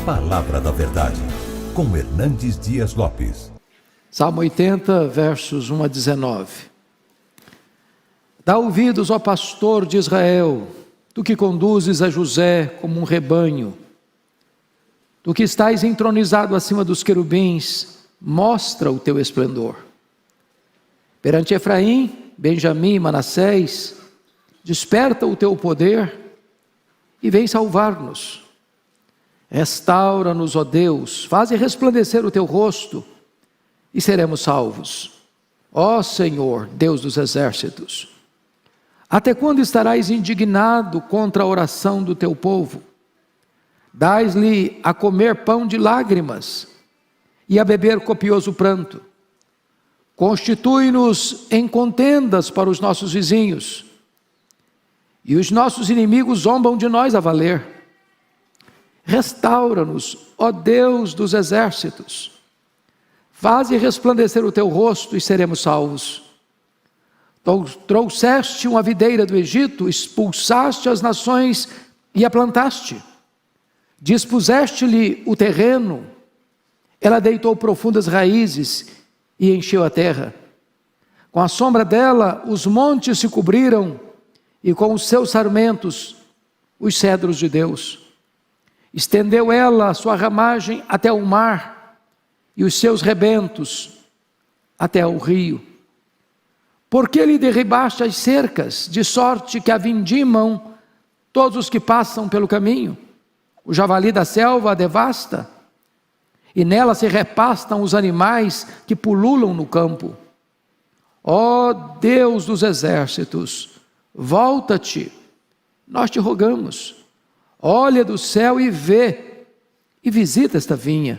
Palavra da Verdade, com Hernandes Dias Lopes. Salmo 80, versos 1 a 19. Dá ouvidos, ó pastor de Israel, tu que conduzes a José como um rebanho. Tu que estás entronizado acima dos querubins, mostra o teu esplendor. Perante Efraim, Benjamim e Manassés, desperta o teu poder e vem salvar-nos. Restaura-nos, ó Deus, faze resplandecer o teu rosto e seremos salvos. Ó Senhor, Deus dos exércitos, até quando estarás indignado contra a oração do teu povo? Dás-lhe a comer pão de lágrimas e a beber copioso pranto. Constitui-nos em contendas para os nossos vizinhos, e os nossos inimigos zombam de nós a valer. Restaura-nos, ó Deus dos exércitos, faze resplandecer o teu rosto e seremos salvos. Trouxeste uma videira do Egito, expulsaste as nações e a plantaste. Dispuseste-lhe o terreno, ela deitou profundas raízes e encheu a terra. Com a sombra dela os montes se cobriram, e com os seus sarmentos os cedros de Deus. Estendeu ela a sua ramagem até o mar, e os seus rebentos até o rio. Por que lhe derribaste as cercas, de sorte que a vindimam todos os que passam pelo caminho? O javali da selva a devasta, e nela se repastam os animais que pululam no campo. Ó Deus dos exércitos, volta-te, nós te rogamos. Olha do céu e vê, e visita esta vinha.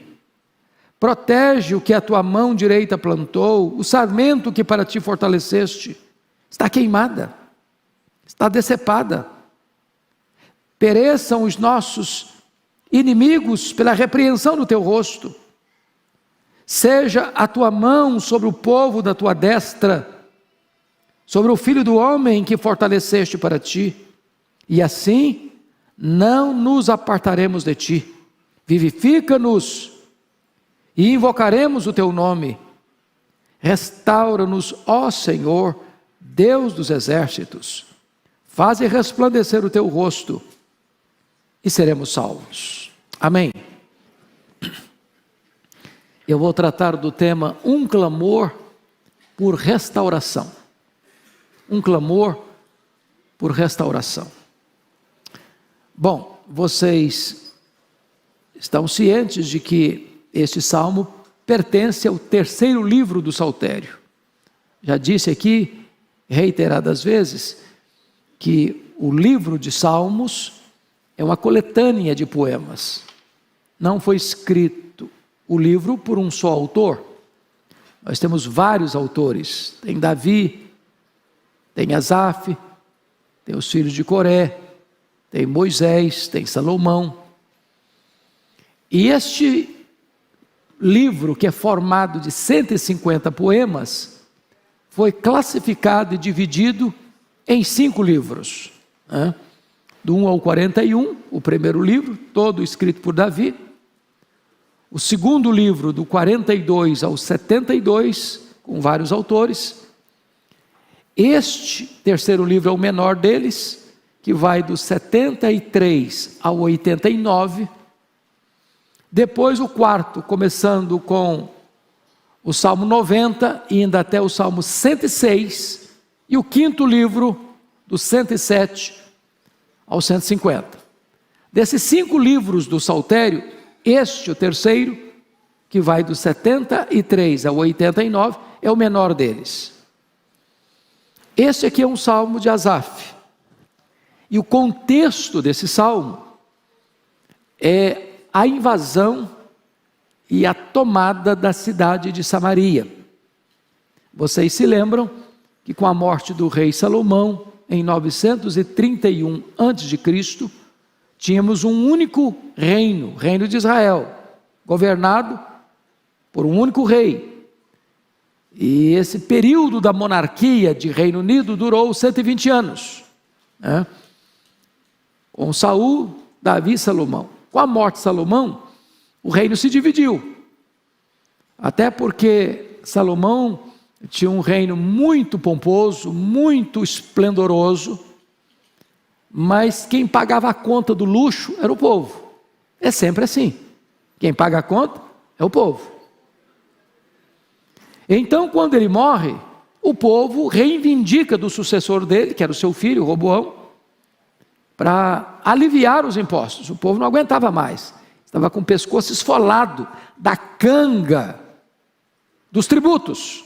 Protege o que a tua mão direita plantou, o sarmento que para ti fortaleceste. Está queimada, está decepada. Pereçam os nossos inimigos pela repreensão do teu rosto. Seja a tua mão sobre o povo da tua destra, sobre o filho do homem que fortaleceste para ti, e assim não nos apartaremos de ti. Vivifica-nos e invocaremos o teu nome. Restaura-nos, ó Senhor, Deus dos exércitos. Faze resplandecer o teu rosto e seremos salvos. Amém. Eu vou tratar do tema um clamor por restauração. Um clamor por restauração. Bom, vocês estão cientes de que este salmo pertence ao terceiro livro do Saltério. Já disse aqui, reiteradas vezes, que o livro de Salmos é uma coletânea de poemas. Não foi escrito o livro por um só autor. Nós temos vários autores. Tem Davi, tem Asaf, tem os filhos de Coré, tem Moisés, tem Salomão. E este livro, que é formado de 150 poemas, foi classificado e dividido em 5 livros. Do 1 ao 41, o primeiro livro, todo escrito por Davi. O segundo livro, do 42 ao 72, com vários autores. Este terceiro livro é o menor deles, que vai do 73 ao 89. Depois o quarto, começando com o Salmo 90, indo até o Salmo 106. E o quinto livro, do 107 ao 150. Desses 5 livros do Saltério, este, o terceiro, que vai do 73 ao 89, é o menor deles. Este aqui é um salmo de Asaf. E o contexto desse salmo é a invasão e a tomada da cidade de Samaria. Vocês se lembram que com a morte do rei Salomão, em 931 a.C., tínhamos um único reino, o reino de Israel, governado por um único rei. E esse período da monarquia de Reino Unido durou 120 anos. Com Saul, Davi e Salomão. Com a morte de Salomão, o reino se dividiu. Até porque Salomão tinha um reino muito pomposo, muito esplendoroso, mas quem pagava a conta do luxo era o povo. É sempre assim. Quem paga a conta é o povo. Então, quando ele morre, o povo reivindica do sucessor dele, que era o seu filho, Roboão, para aliviar os impostos. O povo não aguentava mais. Estava com o pescoço esfolado da canga dos tributos.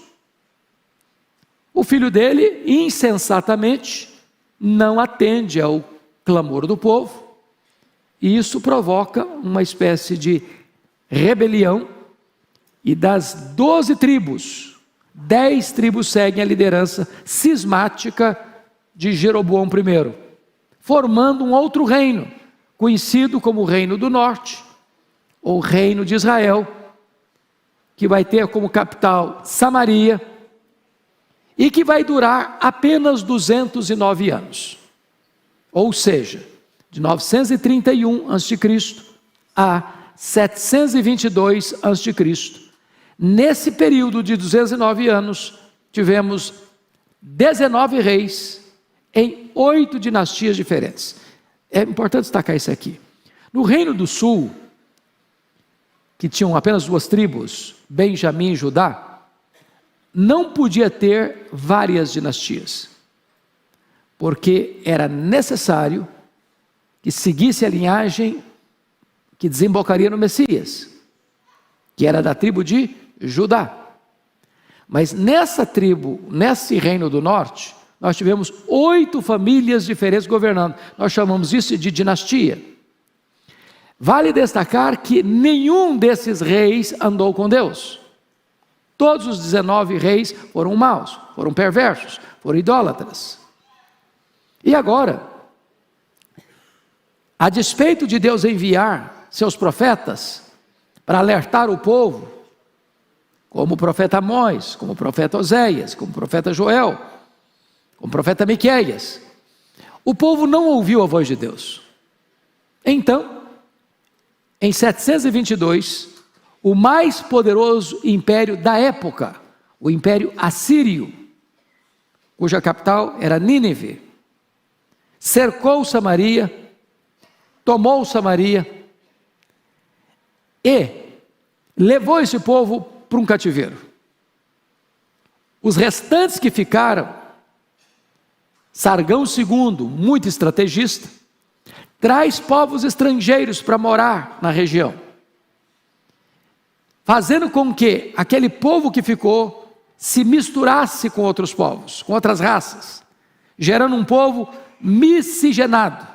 O filho dele, insensatamente, não atende ao clamor do povo, e isso provoca uma espécie de rebelião, e das 12 tribos, 10 tribos seguem a liderança cismática de Jeroboão I, formando um outro reino, conhecido como o Reino do Norte, ou Reino de Israel, que vai ter como capital Samaria, e que vai durar apenas 209 anos. Ou seja, de 931 a.C. a 722 a.C. Nesse período de 209 anos, tivemos 19 reis em 8 dinastias diferentes. É importante destacar isso aqui. No Reino do Sul, que tinham apenas 2 tribos, Benjamim e Judá, não podia ter várias dinastias, porque era necessário que seguisse a linhagem que desembocaria no Messias, que era da tribo de Judá. Mas nessa tribo, nesse Reino do Norte, nós tivemos 8 famílias diferentes governando. Nós chamamos isso de dinastia. Vale destacar que nenhum desses reis andou com Deus. Todos os 19 reis foram maus, foram perversos, foram idólatras. E agora, a despeito de Deus enviar seus profetas para alertar o povo, como o profeta Amós, como o profeta Oséias, como o profeta Joel, como o profeta Miqueias, o povo não ouviu a voz de Deus. Então, em 722, o mais poderoso império da época, o Império Assírio, cuja capital era Nínive, cercou Samaria, tomou Samaria e levou esse povo para um cativeiro. Os restantes que ficaram, Sargão II, muito estrategista, traz povos estrangeiros para morar na região, fazendo com que aquele povo que ficou se misturasse com outros povos, com outras raças, gerando um povo miscigenado,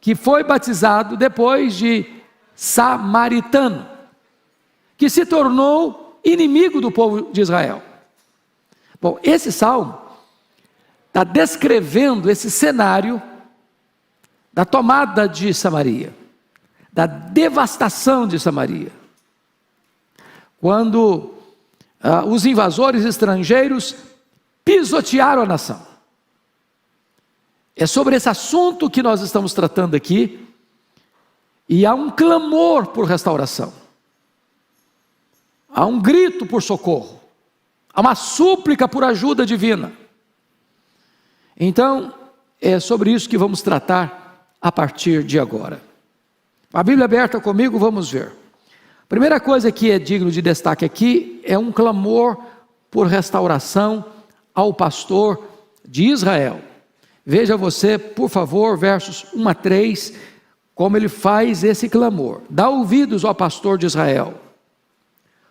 que foi batizado depois de samaritano, que se tornou inimigo do povo de Israel. Bom, esse salmo está descrevendo esse cenário da tomada de Samaria, da devastação de Samaria, quando os invasores estrangeiros pisotearam a nação. É sobre esse assunto que nós estamos tratando aqui, e há um clamor por restauração, há um grito por socorro, há uma súplica por ajuda divina. Então, é sobre isso que vamos tratar a partir de agora. A Bíblia aberta comigo, vamos ver. A primeira coisa que é digno de destaque aqui é um clamor por restauração ao pastor de Israel. Veja você, por favor, versos 1 a 3, como ele faz esse clamor. Dá ouvidos ao pastor de Israel,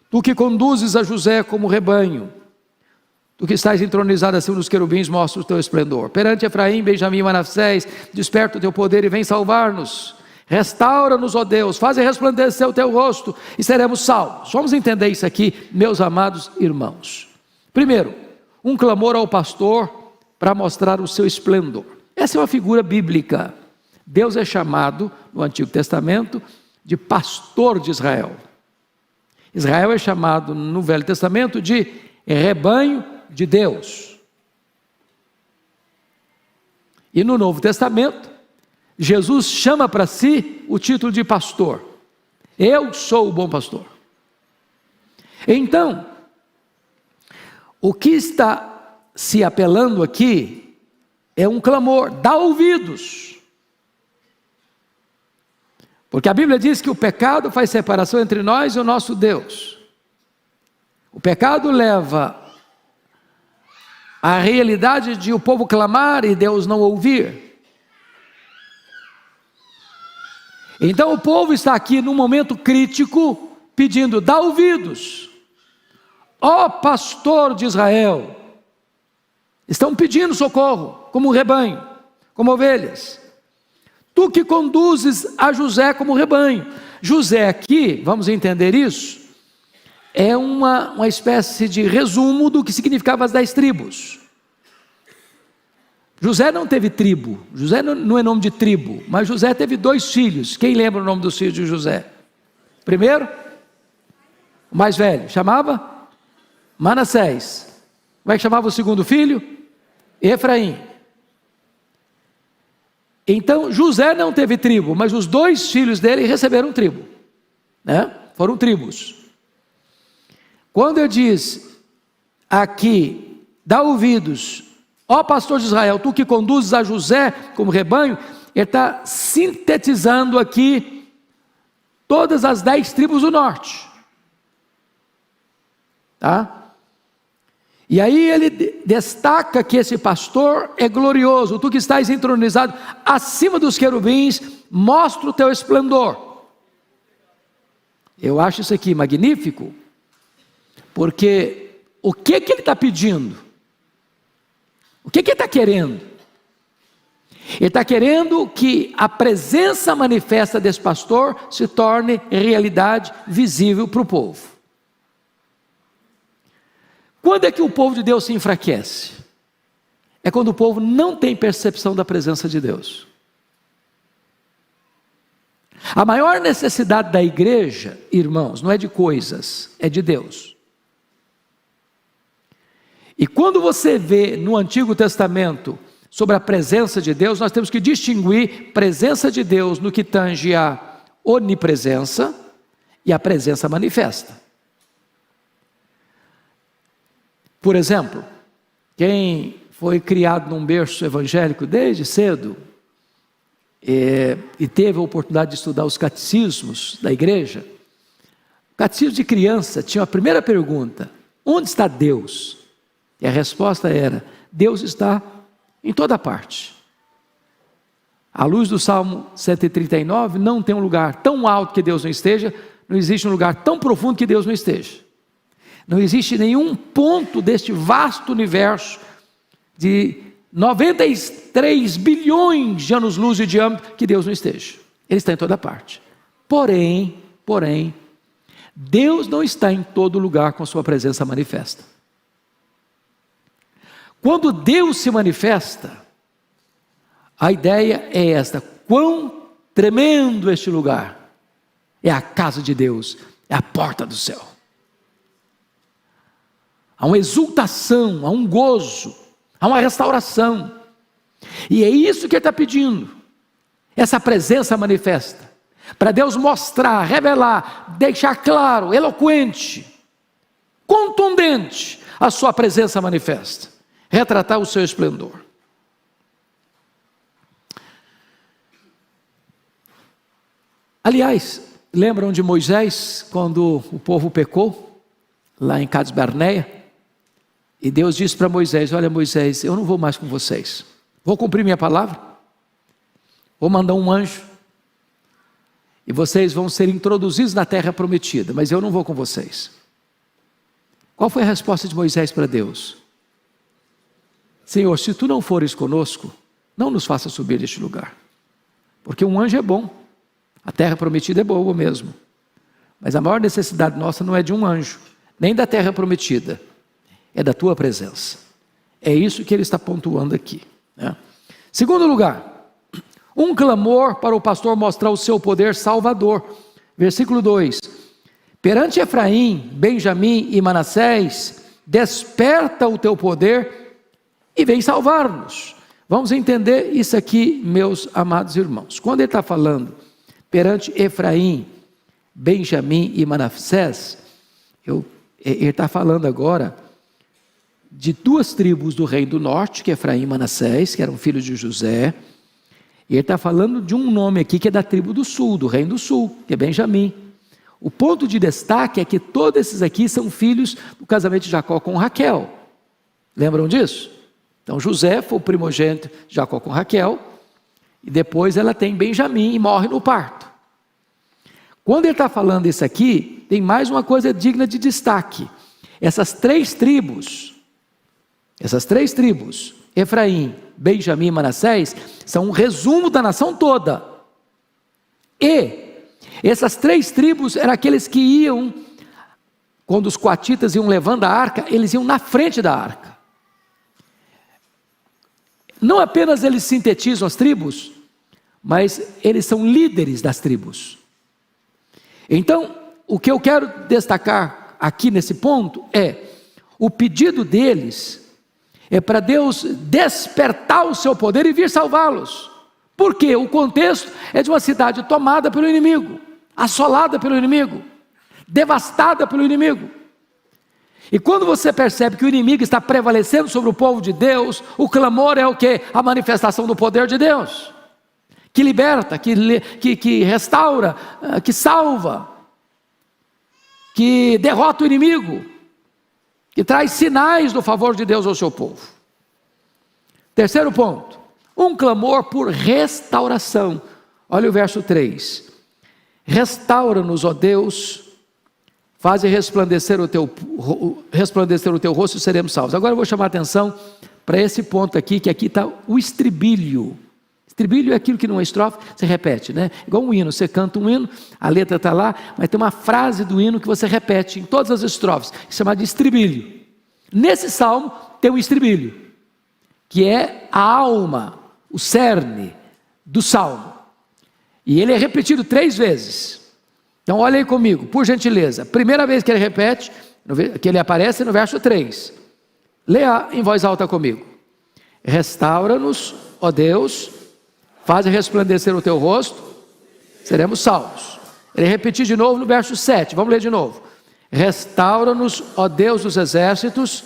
tu que conduzes a José como rebanho, tu que estás entronizado acima dos querubins, mostra o teu esplendor. Perante Efraim, Benjamim e Manassés, desperta o teu poder e vem salvar-nos. Restaura-nos, ó Deus, faze resplandecer o teu rosto e seremos salvos. Vamos entender isso aqui, meus amados irmãos. Primeiro, um clamor ao pastor para mostrar o seu esplendor. Essa é uma figura bíblica. Deus é chamado, no Antigo Testamento, de pastor de Israel. Israel é chamado, no Velho Testamento, de rebanho de Deus. E no Novo Testamento, Jesus chama para si o título de pastor. Eu sou o bom pastor. Então, o que está se apelando aqui é um clamor: dá ouvidos. Porque a Bíblia diz que o pecado faz separação entre nós e o nosso Deus. O pecado leva à realidade de o povo clamar e Deus não ouvir. Então o povo está aqui num momento crítico, pedindo: dá ouvidos. Ó pastor de Israel, estão pedindo socorro, como um rebanho, como ovelhas. Tu que conduzes a José como rebanho. José aqui, vamos entender isso, é uma espécie de resumo do que significava as 10 tribos. José não teve tribo, José não é nome de tribo, mas José teve 2 filhos. Quem lembra o nome dos filhos de José? Primeiro, o mais velho, chamava Manassés. Como é que chamava o segundo filho? Efraim. Então José não teve tribo, mas os 2 filhos dele receberam tribo, né? Foram tribos. Quando eu disse aqui, dá ouvidos, ó pastor de Israel, tu que conduzes a José como rebanho, ele está sintetizando aqui todas as 10 tribos do norte, tá? E aí ele destaca que esse pastor é glorioso. Tu que estás entronizado acima dos querubins, mostra o teu esplendor. Eu acho isso aqui magnífico, porque o que ele está pedindo? O que ele está querendo? Ele está querendo que a presença manifesta desse pastor se torne realidade visível para o povo. Quando é que o povo de Deus se enfraquece? É quando o povo não tem percepção da presença de Deus. A maior necessidade da igreja, irmãos, não é de coisas, é de Deus. E quando você vê no Antigo Testamento sobre a presença de Deus, nós temos que distinguir presença de Deus no que tange a onipresença e a presença manifesta. Por exemplo, quem foi criado num berço evangélico desde cedo e teve a oportunidade de estudar os catecismos da igreja, o catecismo de criança tinha a primeira pergunta: onde está Deus? E a resposta era: Deus está em toda parte. À luz do Salmo 139, não tem um lugar tão alto que Deus não esteja, não existe um lugar tão profundo que Deus não esteja. Não existe nenhum ponto deste vasto universo de 93 bilhões de anos-luz de diâmetro que Deus não esteja. Ele está em toda parte. Porém, Deus não está em todo lugar com sua presença manifesta. Quando Deus se manifesta, a ideia é esta: quão tremendo este lugar! É a casa de Deus, é a porta do céu. Há uma exultação, há um gozo, há uma restauração. E é isso que ele está pedindo, essa presença manifesta, para Deus mostrar, revelar, deixar claro, eloquente, contundente a sua presença manifesta, retratar o seu esplendor. Aliás, lembram de Moisés, quando o povo pecou, lá em Cades Barneia? E Deus disse para Moisés: olha Moisés, eu não vou mais com vocês, vou cumprir minha palavra, vou mandar um anjo, e vocês vão ser introduzidos na terra prometida, mas eu não vou com vocês. Qual foi a resposta de Moisés para Deus? Senhor, se tu não fores conosco, não nos faça subir deste lugar, porque um anjo é bom, a terra prometida é boa mesmo, mas a maior necessidade nossa não é de um anjo, nem da terra prometida, é da tua presença. É isso que ele está pontuando aqui, né? Segundo lugar, um clamor para o pastor mostrar o seu poder salvador. Versículo 2: perante Efraim, Benjamim e Manassés, desperta o teu poder e vem salvar-nos. Vamos entender isso aqui, meus amados irmãos. Quando ele está falando perante Efraim, Benjamim e Manassés, ele está falando agora de duas tribos do reino do norte, que é Efraim e Manassés, que eram filhos de José. E ele está falando de um nome aqui que é da tribo do sul, do reino do sul, que é Benjamim. O ponto de destaque é que todos esses aqui são filhos do casamento de Jacó com Raquel. Lembram disso? Então José foi o primogênito de Jacó com Raquel, e depois ela tem Benjamim e morre no parto. Quando ele está falando isso aqui, tem mais uma coisa digna de destaque. Essas três tribos, Efraim, Benjamim e Manassés, são um resumo da nação toda. E essas três tribos eram aqueles que iam, quando os coatitas iam levando a arca, eles iam na frente da arca. Não apenas eles sintetizam as tribos, mas eles são líderes das tribos. Então, o que eu quero destacar aqui nesse ponto é, o pedido deles é para Deus despertar o seu poder e vir salvá-los. Por quê? O contexto é de uma cidade tomada pelo inimigo, assolada pelo inimigo, devastada pelo inimigo. E quando você percebe que o inimigo está prevalecendo sobre o povo de Deus, o clamor é o quê? A manifestação do poder de Deus, que liberta, que restaura, que salva, que derrota o inimigo, que traz sinais do favor de Deus ao seu povo. Terceiro ponto, um clamor por restauração. Olha o verso 3. Restaura-nos, ó Deus, faze resplandecer o teu rosto e seremos salvos. Agora eu vou chamar a atenção para esse ponto aqui, que aqui está o estribilho. Estribilho é aquilo que numa estrofe você repete, né? Igual um hino, você canta um hino, a letra está lá, mas tem uma frase do hino que você repete em todas as estrofes, que é chamada de estribilho. Nesse salmo tem um estribilho, que é a alma, o cerne do salmo. E ele é repetido 3 vezes. Então olha aí comigo, por gentileza. Primeira vez que ele repete, que ele aparece no verso 3. Leia em voz alta comigo. Restaura-nos, ó Deus, faze resplandecer o teu rosto, seremos salvos. Ele repetiu de novo no verso 7, vamos ler de novo. Restaura-nos, ó Deus dos exércitos,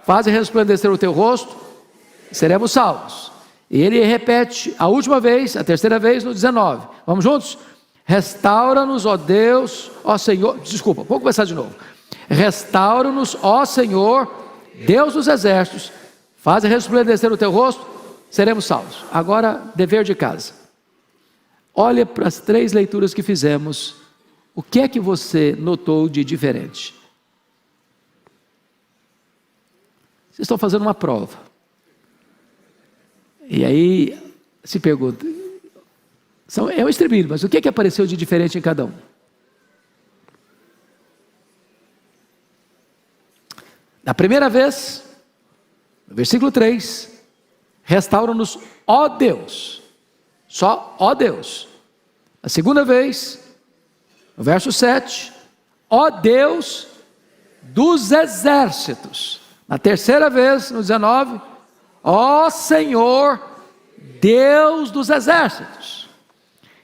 faze resplandecer o teu rosto, seremos salvos. E ele repete a última vez, a terceira vez no 19. Vamos juntos? Restaura-nos, ó Deus, ó Senhor, desculpa, vamos começar de novo. Restaura-nos, ó Senhor, Deus dos exércitos, faze resplandecer o teu rosto, seremos salvos. Agora, dever de casa. Olha para as 3 leituras que fizemos. O que é que você notou de diferente? Vocês estão fazendo uma prova. E aí, se pergunta, é um estribilho, mas o que é que apareceu de diferente em cada um? Na primeira vez, no versículo 3, restaura-nos, ó Deus, só ó Deus. A segunda vez, no verso 7, ó Deus dos exércitos. Na terceira vez, no 19, ó Senhor, Deus dos exércitos.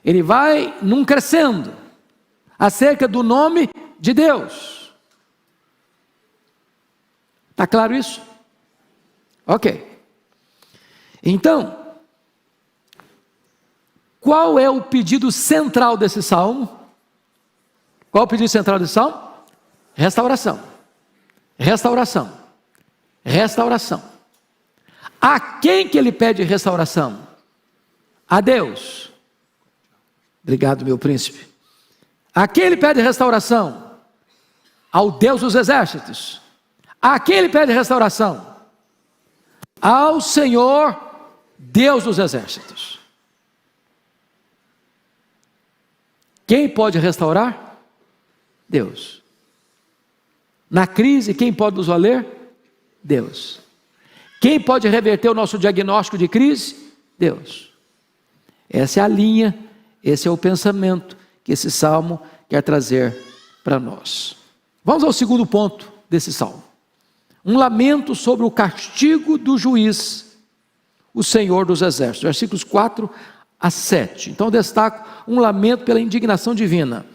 Ele vai num crescendo, acerca do nome de Deus. Está claro isso? Ok. Então, qual é o pedido central desse salmo? Qual é o pedido central desse salmo? Restauração. Restauração. Restauração. A quem que ele pede restauração? A Deus. Obrigado, meu príncipe. A quem ele pede restauração? Ao Deus dos exércitos. A quem ele pede restauração? Ao Senhor, Deus dos exércitos. Quem pode restaurar? Deus. Na crise, quem pode nos valer? Deus. Quem pode reverter o nosso diagnóstico de crise? Deus. Essa é a linha, esse é o pensamento que esse salmo quer trazer para nós. Vamos ao segundo ponto desse salmo. Um lamento sobre o castigo do juiz, o Senhor dos exércitos. Versículos 4 a 7. Então eu destaco um lamento pela indignação divina.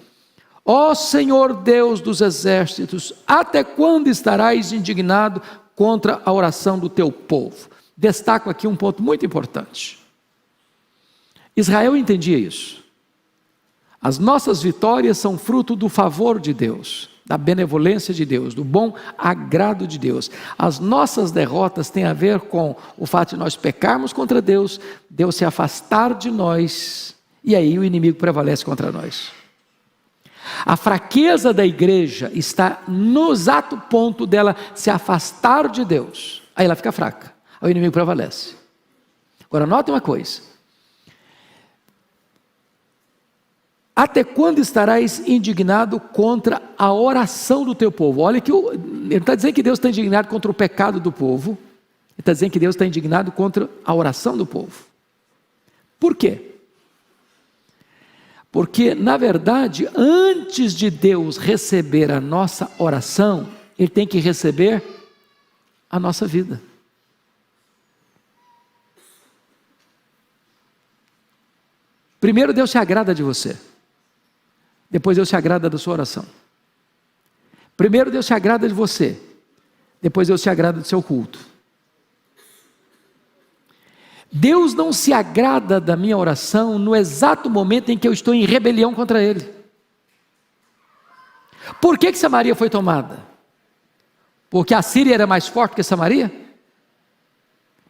Ó Senhor Deus dos exércitos, até quando estarás indignado contra a oração do teu povo? Destaco aqui um ponto muito importante. Israel entendia isso. As nossas vitórias são fruto do favor de Deus, da benevolência de Deus, do bom agrado de Deus. As nossas derrotas têm a ver com o fato de nós pecarmos contra Deus, Deus se afastar de nós, e aí o inimigo prevalece contra nós. A fraqueza da igreja está no exato ponto dela se afastar de Deus. Aí ela fica fraca, aí o inimigo prevalece. Agora note uma coisa: até quando estarás indignado contra a oração do teu povo? Olha que ele não está dizendo que Deus está indignado contra o pecado do povo, ele está dizendo que Deus está indignado contra a oração do povo. Por quê? Porque, na verdade, antes de Deus receber a nossa oração, Ele tem que receber a nossa vida. Primeiro Deus se agrada de você, depois Deus se agrada da sua oração. Primeiro Deus se agrada de você, depois Deus se agrada do seu culto. Deus não se agrada da minha oração no exato momento em que eu estou em rebelião contra Ele. Por que Samaria foi tomada? Porque a Síria era mais forte que Samaria?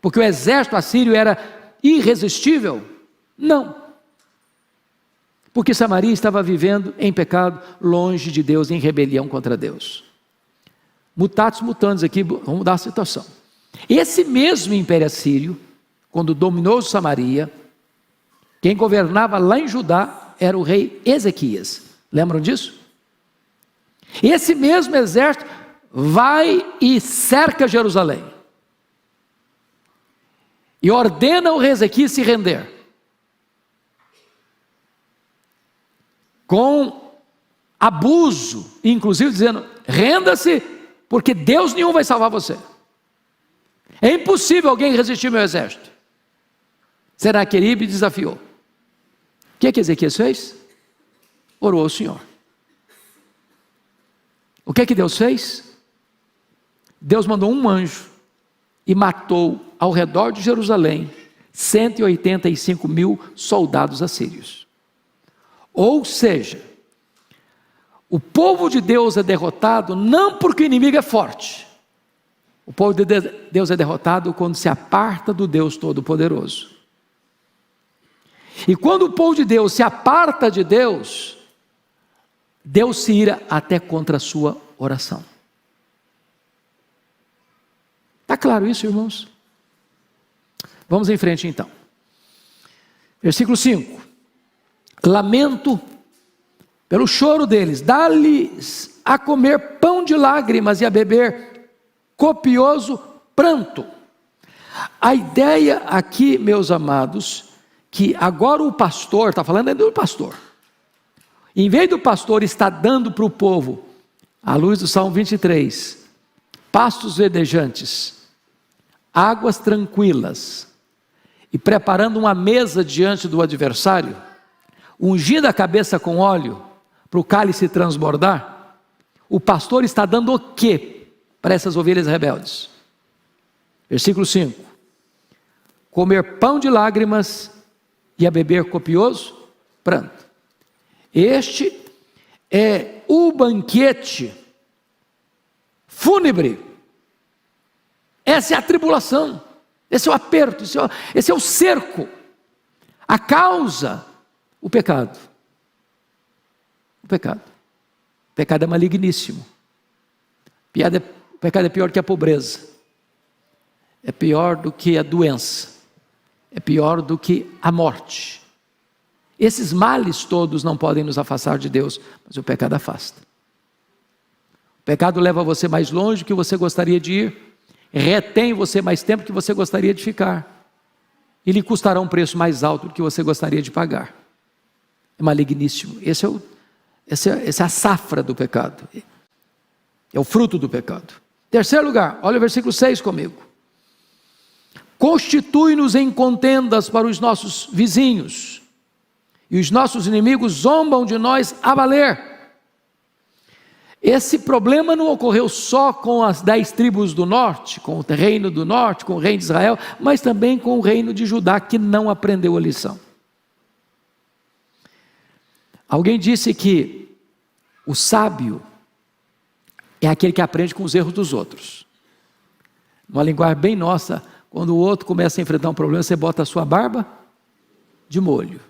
Porque o exército assírio era irresistível? Não. Porque Samaria estava vivendo em pecado, longe de Deus, em rebelião contra Deus. Mutatis mutandis aqui, vamos mudar a situação. Esse mesmo império assírio, quando dominou Samaria, quem governava lá em Judá era o rei Ezequias. Lembram disso? Esse mesmo exército vai e cerca Jerusalém. E ordena o rei Ezequias se render. Com abuso, inclusive dizendo: renda-se, porque Deus nenhum vai salvar você. É impossível alguém resistir meu exército. Senaqueribe desafiou. O que Ezequias fez? Orou ao Senhor. O que Deus fez? Deus mandou um anjo e matou ao redor de Jerusalém 185.000 soldados assírios. Ou seja, o povo de Deus é derrotado não porque o inimigo é forte. O povo de Deus é derrotado quando se aparta do Deus Todo-Poderoso. E quando o povo de Deus se aparta de Deus, Deus se ira até contra a sua oração. Está claro isso, irmãos? Vamos em frente então. Versículo 5. Lamento pelo choro deles, dá-lhes a comer pão de lágrimas e a beber copioso pranto. A ideia aqui, meus amados, que agora o pastor, está falando ainda do pastor, em vez do pastor estar dando para o povo, à luz do Salmo 23, pastos verdejantes, águas tranquilas, e preparando uma mesa diante do adversário, ungindo a cabeça com óleo, para o cálice transbordar, o pastor está dando o quê para essas ovelhas rebeldes? Versículo 5, comer pão de lágrimas e a beber copioso pranto. Este é o banquete fúnebre, essa é a tribulação, esse é o aperto, esse é o cerco, a causa, o pecado. O pecado é maligníssimo, o pecado é pior que a pobreza, é pior do que a doença, é pior do que a morte. Esses males todos não podem nos afastar de Deus, mas o pecado afasta. O pecado leva você mais longe do que você gostaria de ir, retém você mais tempo do que você gostaria de ficar, e lhe custará um preço mais alto do que você gostaria de pagar. É maligníssimo. Essa é a safra do pecado, é o fruto do pecado. Terceiro lugar, olha o versículo 6 comigo. Constitui-nos em contendas para os nossos vizinhos, e os nossos inimigos zombam de nós a valer. esse problema não ocorreu só com as 10 tribos do norte, com o reino do norte, com o reino de Israel, mas também com o reino de Judá, que não aprendeu a lição. Alguém disse que o sábio é aquele que aprende com os erros dos outros. Uma linguagem bem nossa, quando o outro começa a enfrentar um problema, você bota a sua barba de molho,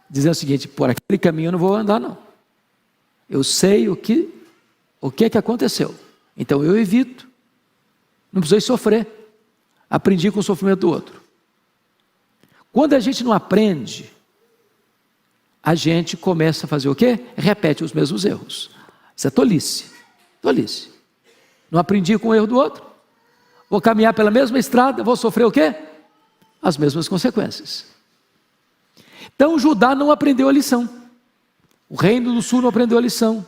dizendo o seguinte: por aquele caminho eu não vou andar não. Eu sei o que aconteceu, então eu evito, não precisei sofrer, aprendi com o sofrimento do outro. Quando a gente não aprende, a gente começa a fazer o quê? Repete os mesmos erros. Isso é tolice, tolice. Não aprendi com o erro do outro, vou caminhar pela mesma estrada, vou sofrer o quê? As mesmas consequências. Então Judá não aprendeu a lição. O reino do sul não aprendeu a lição.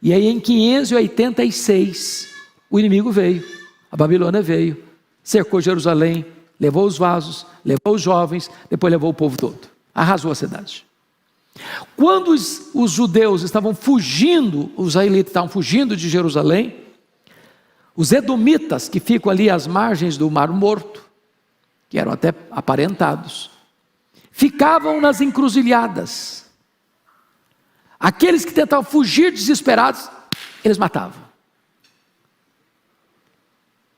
E aí em 586, o inimigo veio, a Babilônia veio, cercou Jerusalém, levou os vasos, levou os jovens, depois levou o povo todo, arrasou a cidade. Quando os judeus estavam fugindo, os israelitas estavam fugindo de Jerusalém, os edomitas, que ficam ali às margens do Mar Morto, que eram até aparentados, ficavam nas encruzilhadas. Aqueles que tentavam fugir desesperados, eles matavam.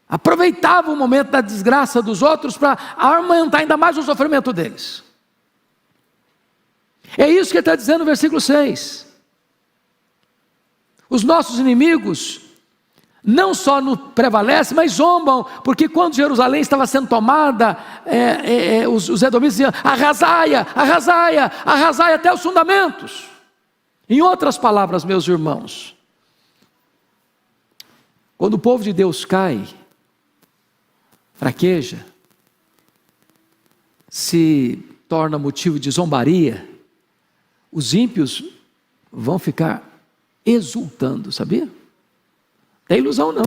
Aproveitavam o momento da desgraça dos outros para aumentar ainda mais o sofrimento deles. É isso que ele está dizendo no versículo 6. Os nossos inimigos não só nos prevalecem, mas zombam, porque quando Jerusalém estava sendo tomada, os edomitas diziam: arrasaia, arrasaia, arrasaia até os fundamentos. Em outras palavras, meus irmãos, quando o povo de Deus cai, fraqueja, se torna motivo de zombaria, os ímpios vão ficar exultando, sabia? Não tem ilusão não.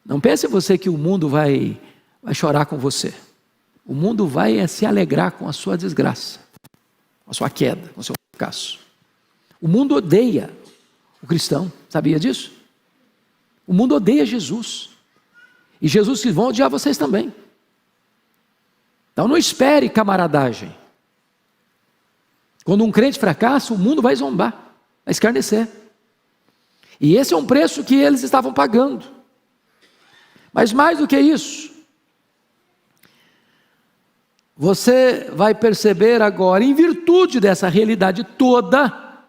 Não pense você que o mundo vai chorar com você. O mundo vai se alegrar com a sua desgraça, com a sua queda, com o seu fracasso. O mundo odeia o cristão, sabia disso? O mundo odeia Jesus. E Jesus diz: vão odiar vocês também. Então não espere camaradagem. Quando um crente fracassa, o mundo vai zombar, vai escarnecer. E esse é um preço que eles estavam pagando. Mas mais do que isso, você vai perceber agora, em virtude dessa realidade toda,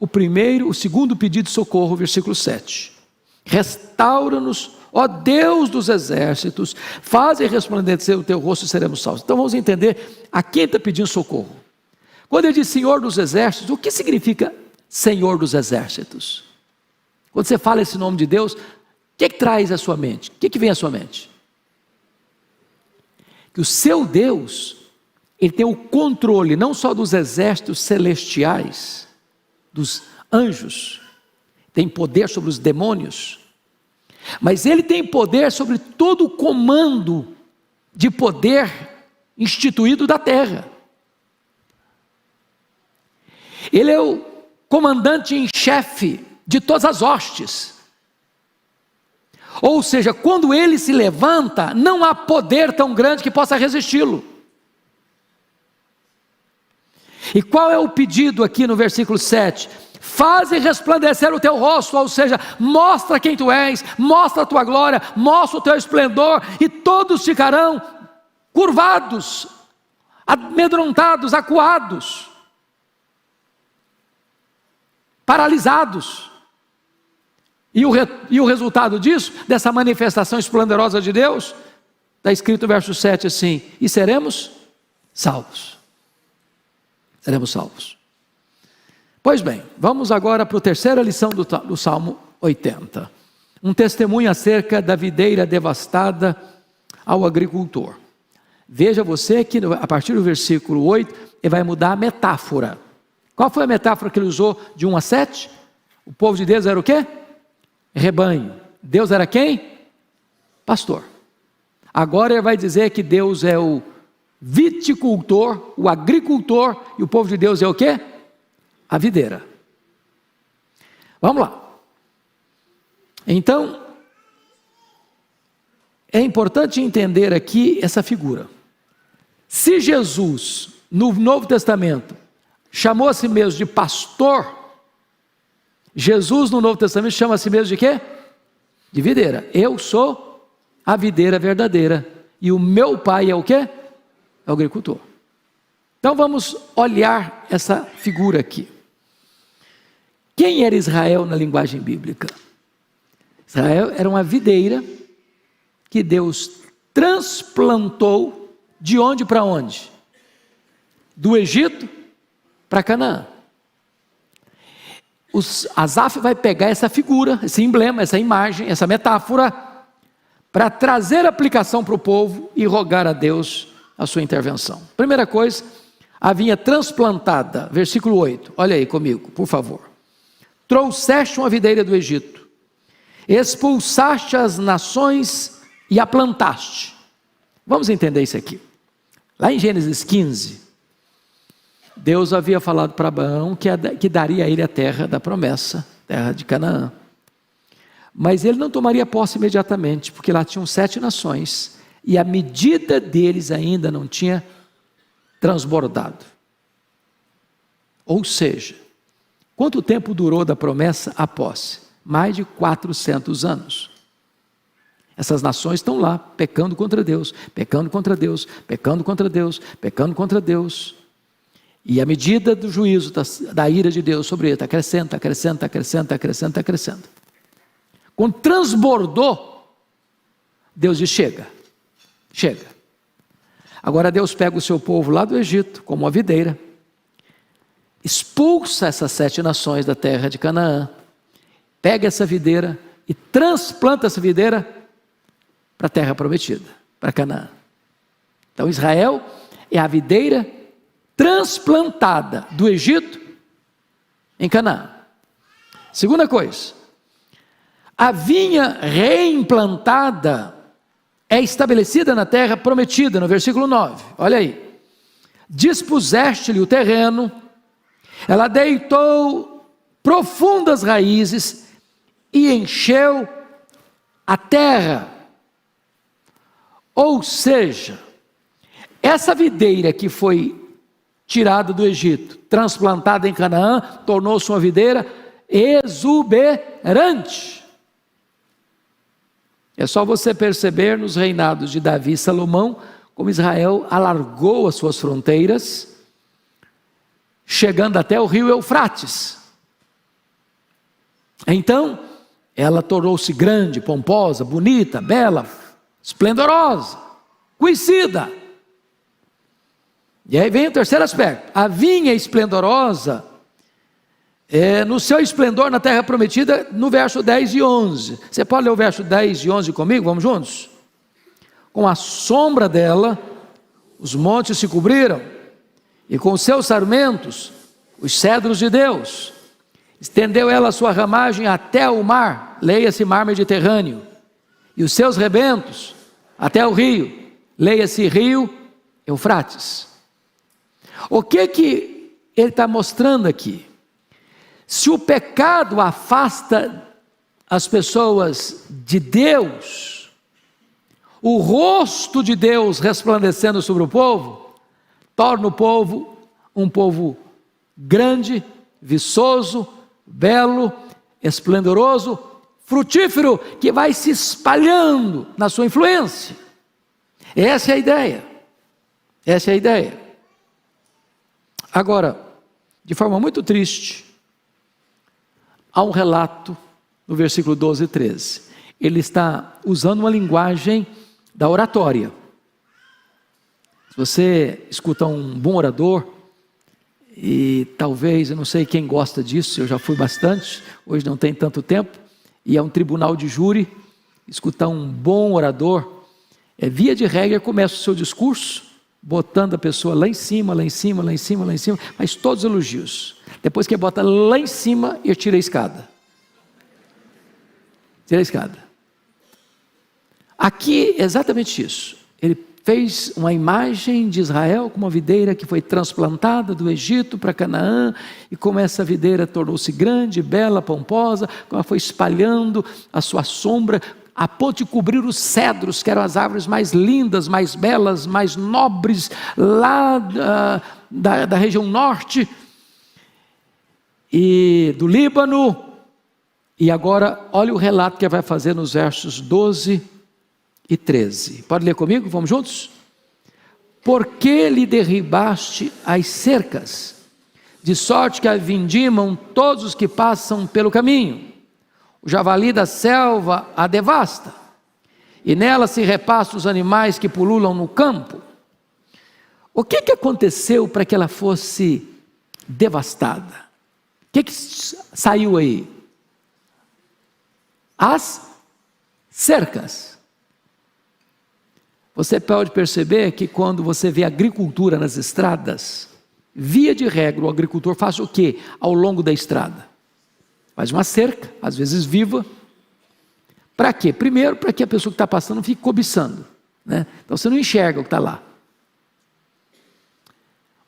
o segundo pedido de socorro, versículo 7. Restaura-nos, ó Deus dos exércitos, faze resplandecer o teu rosto e seremos salvos. Então vamos entender a quem está pedindo socorro. Quando ele diz Senhor dos exércitos, o que significa Senhor dos exércitos? Quando você fala esse nome de Deus, o que traz à sua mente? O que vem à sua mente? Que o seu Deus, ele tem o controle não só dos exércitos celestiais, dos anjos, tem poder sobre os demônios, mas ele tem poder sobre todo o comando de poder instituído da terra. Ele é o comandante em chefe de todas as hostes. Ou seja, quando ele se levanta, não há poder tão grande que possa resisti-lo. E qual é o pedido aqui no versículo 7? Faze resplandecer o teu rosto, ou seja, mostra quem tu és, mostra a tua glória, mostra o teu esplendor, e todos ficarão curvados, amedrontados, acuados, paralisados. E o resultado disso, dessa manifestação esplendorosa de Deus, está escrito no verso 7 assim: e seremos salvos. Seremos salvos. Pois bem, vamos agora para a terceira lição do Salmo 80. Um testemunho acerca da videira devastada ao agricultor. Veja você que a partir do versículo 8, ele vai mudar a metáfora. Qual foi a metáfora que ele usou de 1 a 7? O povo de Deus era o quê? Rebanho. Deus era quem? Pastor. Agora ele vai dizer que Deus é o viticultor, o agricultor, e o povo de Deus é o quê? A videira. Vamos lá. Então, é importante entender aqui essa figura. Se Jesus, no Novo Testamento, chamou a si mesmo de pastor, Jesus no Novo Testamento chama a si mesmo de quê? De videira. Eu sou a videira verdadeira e o meu pai é o quê? É o agricultor. Então vamos olhar essa figura aqui. Quem era Israel na linguagem bíblica? Israel era uma videira que Deus transplantou de onde para onde? Do Egito para Canaã. Asaf vai pegar essa figura, esse emblema, essa imagem, essa metáfora, para trazer aplicação para o povo e rogar a Deus a sua intervenção. Primeira coisa, a vinha transplantada, versículo 8, olha aí comigo, por favor. Trouxeste uma videira do Egito, expulsaste as nações e a plantaste. Vamos entender isso aqui. Lá em Gênesis 15, Deus havia falado para Abraão que daria a ele a terra da promessa, terra de Canaã. Mas ele não tomaria posse imediatamente, porque lá tinham 7 nações, e a medida deles ainda não tinha transbordado. Ou seja, quanto tempo durou da promessa a posse? Mais de 400 anos. Essas nações estão lá, pecando contra Deus, pecando contra Deus, pecando contra Deus, pecando contra Deus. E a medida do juízo, da ira de Deus sobre ele, está crescendo, está crescendo, está crescendo, está crescendo, está crescendo. Quando transbordou, Deus diz: chega, chega. Agora Deus pega o seu povo lá do Egito, como uma videira, expulsa essas 7 nações da terra de Canaã, pega essa videira e transplanta essa videira para a terra prometida, para Canaã. Então Israel é a videira transplantada do Egito em Canaã. Segunda coisa, a vinha reimplantada é estabelecida na terra prometida, no versículo 9, olha aí. Dispuseste-lhe o terreno, ela deitou profundas raízes e encheu a terra. Ou seja, essa videira que foi tirada do Egito, transplantada em Canaã, tornou-se uma videira exuberante. É só você perceber nos reinados de Davi e Salomão, como Israel alargou as suas fronteiras, chegando até o rio Eufrates. Então, ela tornou-se grande, pomposa, bonita, bela, esplendorosa, conhecida. E aí vem o terceiro aspecto, a vinha esplendorosa, no seu esplendor na terra prometida, no verso 10 e 11. Você pode ler o verso 10 e 11 comigo? Vamos juntos? Com a sombra dela, os montes se cobriram, e com os seus sarmentos, os cedros de Deus. Estendeu ela a sua ramagem até o mar, leia-se mar Mediterrâneo, e os seus rebentos até o rio, leia-se rio Eufrates. O que ele está mostrando aqui? Se o pecado afasta as pessoas de Deus, o rosto de Deus resplandecendo sobre o povo, torna o povo um povo grande, viçoso, belo, esplendoroso, frutífero, que vai se espalhando na sua influência. Essa é a ideia. Essa é a ideia. Agora, de forma muito triste, há um relato no versículo 12 e 13. Ele está usando uma linguagem da oratória. Se você escuta um bom orador, e talvez, eu não sei quem gosta disso, eu já fui bastante, hoje não tem tanto tempo, e é um tribunal de júri, escutar um bom orador, via de regra, começa o seu discurso, botando a pessoa lá em cima, lá em cima, lá em cima, lá em cima, mas todos elogios. Depois que ele bota lá em cima, eu tiro a escada. Tira a escada. Aqui é exatamente isso. Ele fez uma imagem de Israel como uma videira que foi transplantada do Egito para Canaã, e como essa videira tornou-se grande, bela, pomposa, como ela foi espalhando a sua sombra, a ponto de cobrir os cedros, que eram as árvores mais lindas, mais belas, mais nobres, lá da região norte, e do Líbano. E agora, olha o relato que vai fazer nos versos 12 e 13. Pode ler comigo? Vamos juntos? Por que lhe derribaste as cercas, de sorte que a vindimam todos os que passam pelo caminho? O javali da selva a devasta, e nela se repassam os animais que pululam no campo. O que aconteceu para que ela fosse devastada? O que saiu aí? As cercas. Você pode perceber que quando você vê agricultura nas estradas, via de regra, o agricultor faz o quê? Ao longo da estrada faz uma cerca, às vezes viva. Para quê? Primeiro, para que a pessoa que está passando não fique cobiçando, né? Então você não enxerga o que está lá.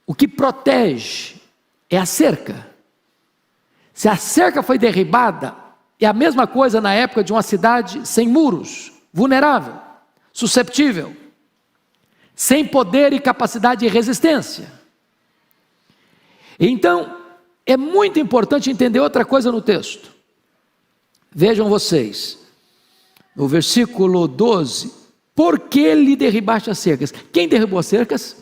O que protege é a cerca. Se a cerca foi derribada, é a mesma coisa na época de uma cidade sem muros, vulnerável, susceptível, sem poder e capacidade de resistência. Então, é muito importante entender outra coisa no texto. Vejam vocês, no versículo 12, por que lhe derribaste as cercas? Quem derribou as cercas?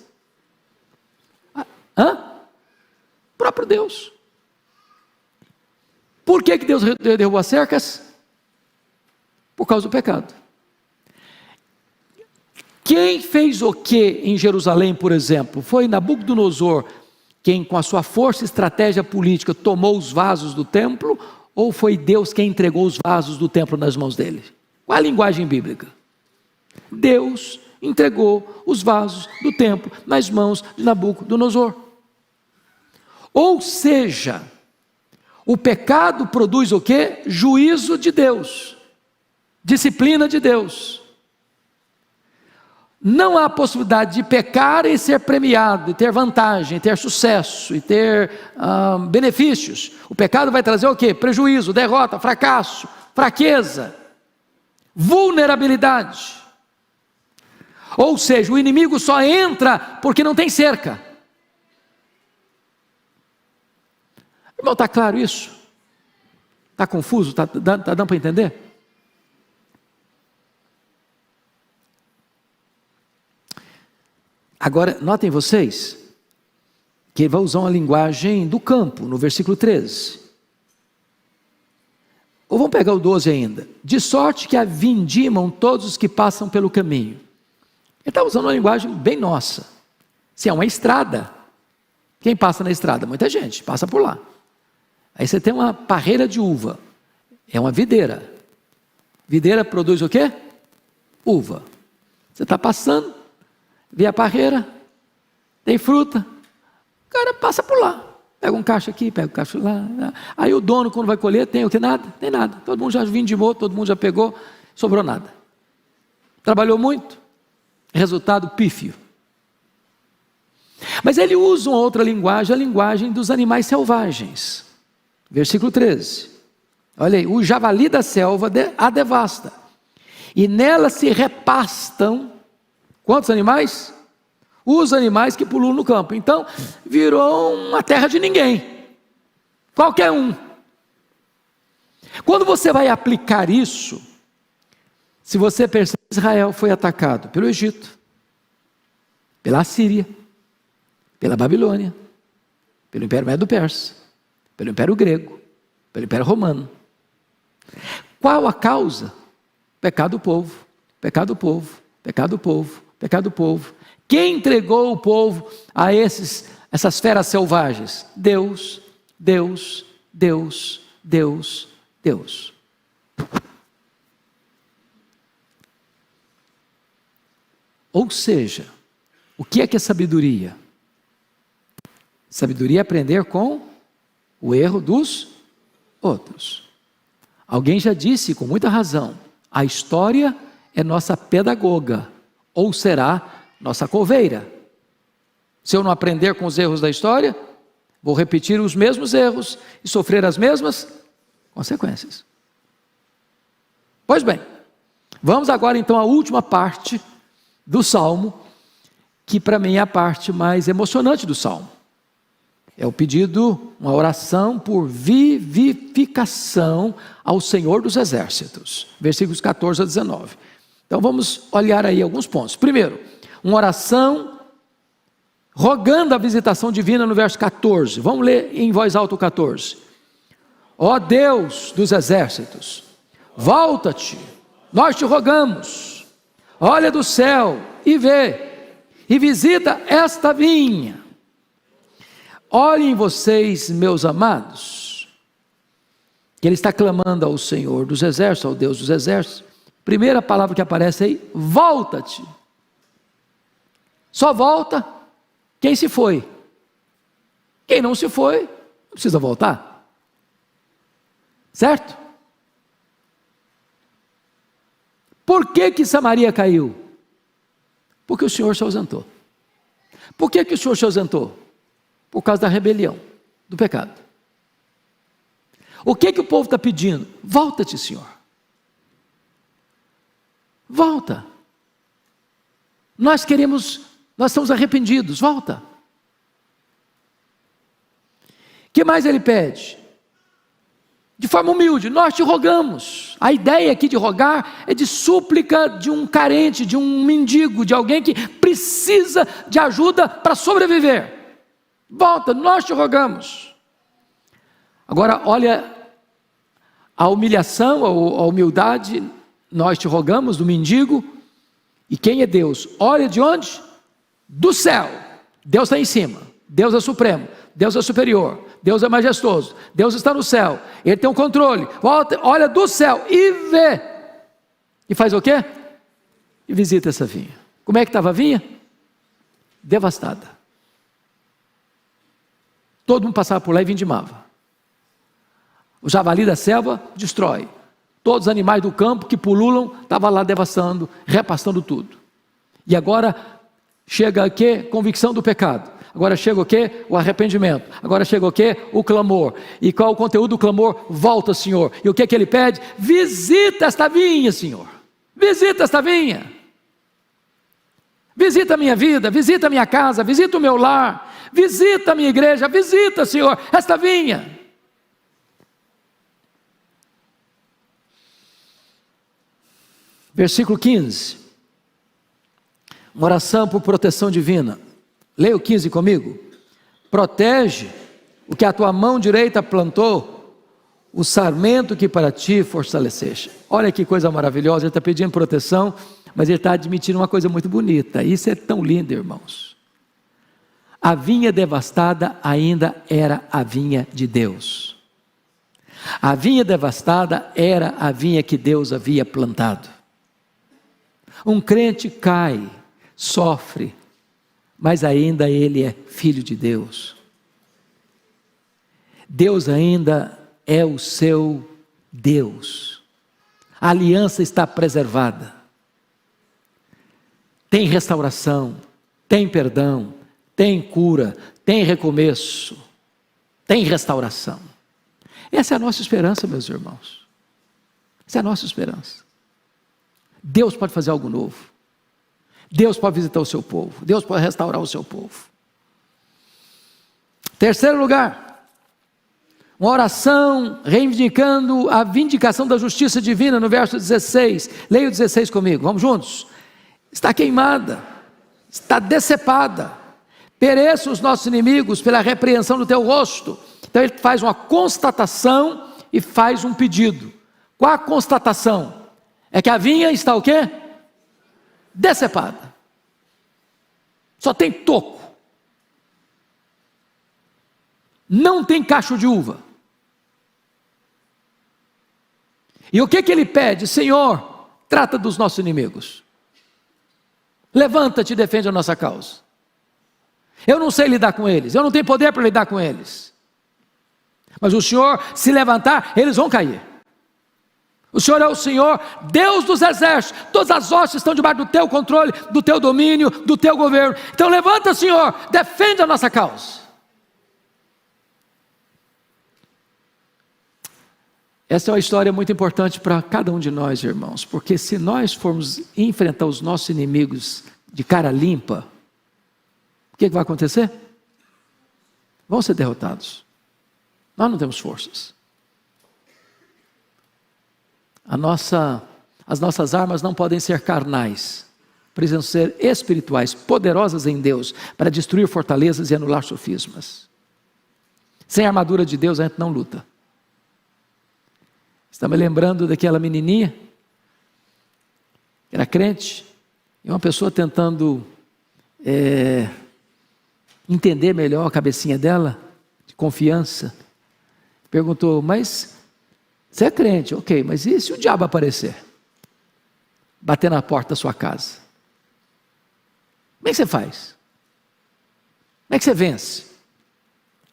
O próprio Deus. Por que Deus derrubou as cercas? Por causa do pecado. Quem fez o que em Jerusalém, por exemplo? Foi Nabucodonosor quem, com a sua força e estratégia política, tomou os vasos do templo, ou foi Deus quem entregou os vasos do templo nas mãos dele? Qual a linguagem bíblica? Deus entregou os vasos do templo nas mãos de Nabucodonosor. Ou seja, o pecado produz o quê? Juízo de Deus, disciplina de Deus. Não há possibilidade de pecar e ser premiado, e ter vantagem, e ter sucesso, e ter benefícios. O pecado vai trazer o quê? Prejuízo, derrota, fracasso, fraqueza, vulnerabilidade. Ou seja, o inimigo só entra porque não tem cerca. Irmão, está claro isso? Está confuso? Está dando para entender? Agora, notem vocês, que ele vai usar uma linguagem do campo, no versículo 13. Ou vamos pegar o 12 ainda. De sorte que a vindimam todos os que passam pelo caminho. Ele está usando uma linguagem bem nossa. Se é uma estrada, quem passa na estrada? Muita gente, passa por lá. Aí você tem uma parreira de uva, é uma videira. Videira produz o quê? Uva. Você está passando, vê a parreira, tem fruta, o cara passa por lá, pega um cacho aqui, pega um cacho lá. Aí o dono, quando vai colher, tem o que? Nada? Tem nada. Todo mundo já vindimou, todo mundo já pegou, sobrou nada. Trabalhou muito, resultado pífio. Mas ele usa uma outra linguagem, a linguagem dos animais selvagens. Versículo 13, olha aí, o javali da selva a devasta, e nela se repastam, quantos animais? Os animais que pululam no campo. Então, virou uma terra de ninguém, qualquer um. Quando você vai aplicar isso, se você percebe, Israel foi atacado pelo Egito, pela Síria, pela Babilônia, pelo Império Medo-Persa, pelo Império Grego, pelo Império Romano. Qual a causa? Pecado do povo, pecado do povo, pecado do povo, pecado do povo. Quem entregou o povo a essas feras selvagens? Deus, Deus, Deus, Deus, Deus. Ou seja, o que é sabedoria? Sabedoria é aprender com o erro dos outros. Alguém já disse com muita razão, a história é nossa pedagoga, ou será nossa coveira. Se eu não aprender com os erros da história, vou repetir os mesmos erros e sofrer as mesmas consequências. Pois bem, vamos agora então à última parte do Salmo, que para mim é a parte mais emocionante do Salmo. É o pedido, uma oração por vivificação ao Senhor dos Exércitos. Versículos 14 a 19. Então vamos olhar aí alguns pontos. Primeiro, uma oração rogando a visitação divina no verso 14. Vamos ler em voz alta o 14. Ó Deus dos exércitos, volta-te, nós te rogamos, olha do céu e vê, e visita esta vinha. Olhem vocês, meus amados, que ele está clamando ao Senhor dos exércitos, ao Deus dos exércitos. Primeira palavra que aparece aí, volta-te. Só volta quem se foi. Quem não se foi, não precisa voltar. Certo? Por que Samaria caiu? Porque o Senhor se ausentou. Por que o Senhor se ausentou? Por causa da rebelião, do pecado. O que o povo está pedindo? Volta-te, Senhor. Volta. Nós estamos arrependidos, volta. O que mais ele pede? De forma humilde, nós te rogamos. A ideia aqui de rogar é de súplica de um carente, de um mendigo, de alguém que precisa de ajuda para sobreviver. Volta, nós te rogamos. Agora olha a humilhação, a humildade, nós te rogamos, do mendigo. E quem é Deus? Olha de onde? Do céu. Deus está em cima, Deus é supremo, Deus é superior, Deus é majestoso, Deus está no céu, Ele tem um controle. Volta, olha do céu e vê. E faz o quê? E visita essa vinha. Como é que estava a vinha? Devastada. Todo mundo passava por lá e vindimava. O javali da selva destrói. Todos os animais do campo que pululam, estavam lá devastando, repastando tudo. E agora chega o quê? Convicção do pecado. Agora chega o quê? O arrependimento. Agora chega o quê? O clamor. E qual é o conteúdo do clamor? Volta, Senhor. E o que ele pede? Visita esta vinha, Senhor. Visita esta vinha. Visita a minha vida, visita a minha casa, visita o meu lar, visita a minha igreja, visita, Senhor, esta vinha. Versículo 15. Uma oração por proteção divina. Leia o 15 comigo. Protege o que a tua mão direita plantou, o sarmento que para ti fortaleceste. Olha que coisa maravilhosa, ele está pedindo proteção, mas ele está admitindo uma coisa muito bonita. Isso é tão lindo, irmãos. A vinha devastada ainda era a vinha de Deus. A vinha devastada era a vinha que Deus havia plantado. Um crente cai, sofre, mas ainda ele é filho de Deus. Deus ainda é o seu Deus. A aliança está preservada. Tem restauração, tem perdão, tem cura, tem recomeço, tem restauração. Essa é a nossa esperança, meus irmãos. Essa é a nossa esperança. Deus pode fazer algo novo. Deus pode visitar o seu povo. Deus pode restaurar o seu povo. Terceiro lugar, uma oração reivindicando a vindicação da justiça divina no verso 16. Leia o 16 comigo, vamos juntos. Está queimada, está decepada, pereçam os nossos inimigos pela repreensão do teu rosto. Então ele faz uma constatação e faz um pedido. Qual a constatação? É que a vinha está o quê? Decepada. Só tem toco. Não tem cacho de uva. E o que ele pede? Senhor, trata dos nossos inimigos. Levanta-te e defende a nossa causa. Eu não sei lidar com eles, eu não tenho poder para lidar com eles. Mas o Senhor, se levantar, eles vão cair. O Senhor é o Senhor, Deus dos exércitos. Todas as hostes estão debaixo do teu controle, do teu domínio, do teu governo. Então levanta, Senhor, defende a nossa causa. Essa é uma história muito importante para cada um de nós, irmãos, porque se nós formos enfrentar os nossos inimigos de cara limpa, o que vai acontecer? Vão ser derrotados. Nós não temos forças. As nossas armas não podem ser carnais, precisam ser espirituais, poderosas em Deus, para destruir fortalezas e anular sofismas. Sem a armadura de Deus a gente não luta. Está me lembrando daquela menininha, que era crente, e uma pessoa tentando entender melhor a cabecinha dela, de confiança, perguntou, mas você é crente, ok, mas e se o diabo aparecer? Bater na porta da sua casa? Como é que você faz? Como é que você vence?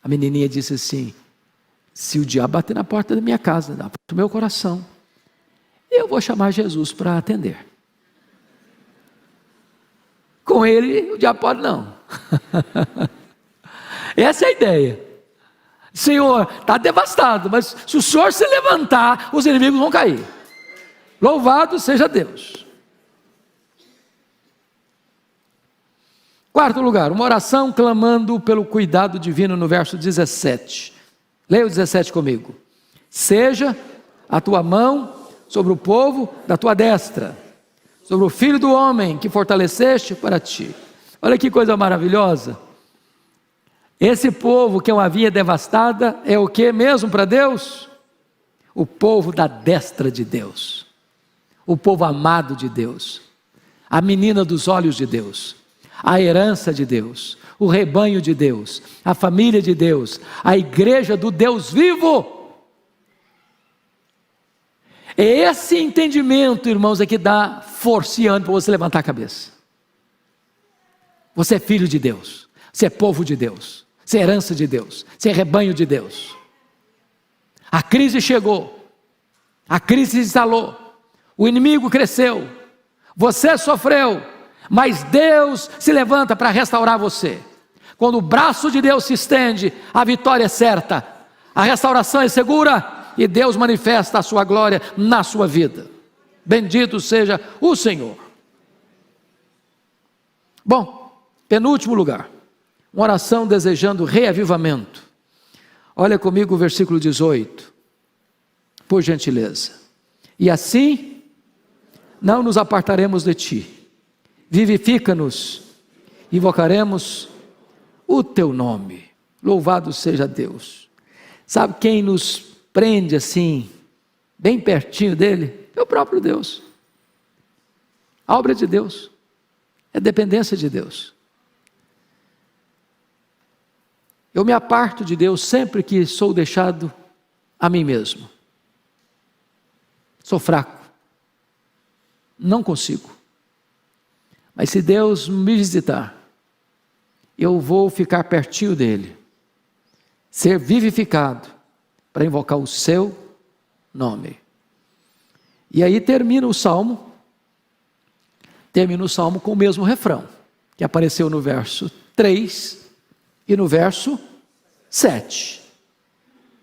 A menininha disse assim, se o diabo bater na porta da minha casa, na porta do meu coração, eu vou chamar Jesus para atender. Com ele, o diabo pode não. Essa é a ideia. Senhor, está devastado, mas se o Senhor se levantar, os inimigos vão cair. Louvado seja Deus. Quarto lugar, uma oração clamando pelo cuidado divino no verso 17. Leia o 17 comigo. Seja a tua mão sobre o povo da tua destra, sobre o filho do homem que fortaleceste para ti. Olha que coisa maravilhosa. Esse povo que é uma vinha devastada é o que mesmo para Deus? O povo da destra de Deus, o povo amado de Deus, a menina dos olhos de Deus, a herança de Deus, o rebanho de Deus, a família de Deus, a igreja do Deus vivo. É esse entendimento, irmãos, é que dá força e ânimo para você levantar a cabeça. Você é filho de Deus, você é povo de Deus, você é herança de Deus, você é rebanho de Deus. A crise chegou, a crise se instalou, o inimigo cresceu, você sofreu, mas Deus se levanta para restaurar você. Quando o braço de Deus se estende, a vitória é certa, a restauração é segura e Deus manifesta a sua glória na sua vida. Bendito seja o Senhor. Bom, penúltimo lugar, uma oração desejando reavivamento. Olha comigo o versículo 18, por gentileza. E assim, não nos apartaremos de ti, vivifica-nos, invocaremos o teu nome. Louvado seja Deus. Sabe quem nos prende assim, bem pertinho dele? É o próprio Deus. A obra de Deus, é dependência de Deus. Eu me aparto de Deus sempre que sou deixado a mim mesmo. Sou fraco, não consigo. Mas se Deus me visitar, eu vou ficar pertinho dele, ser vivificado para invocar o seu nome. E aí termina o salmo com o mesmo refrão, que apareceu no verso 3 e no verso 7.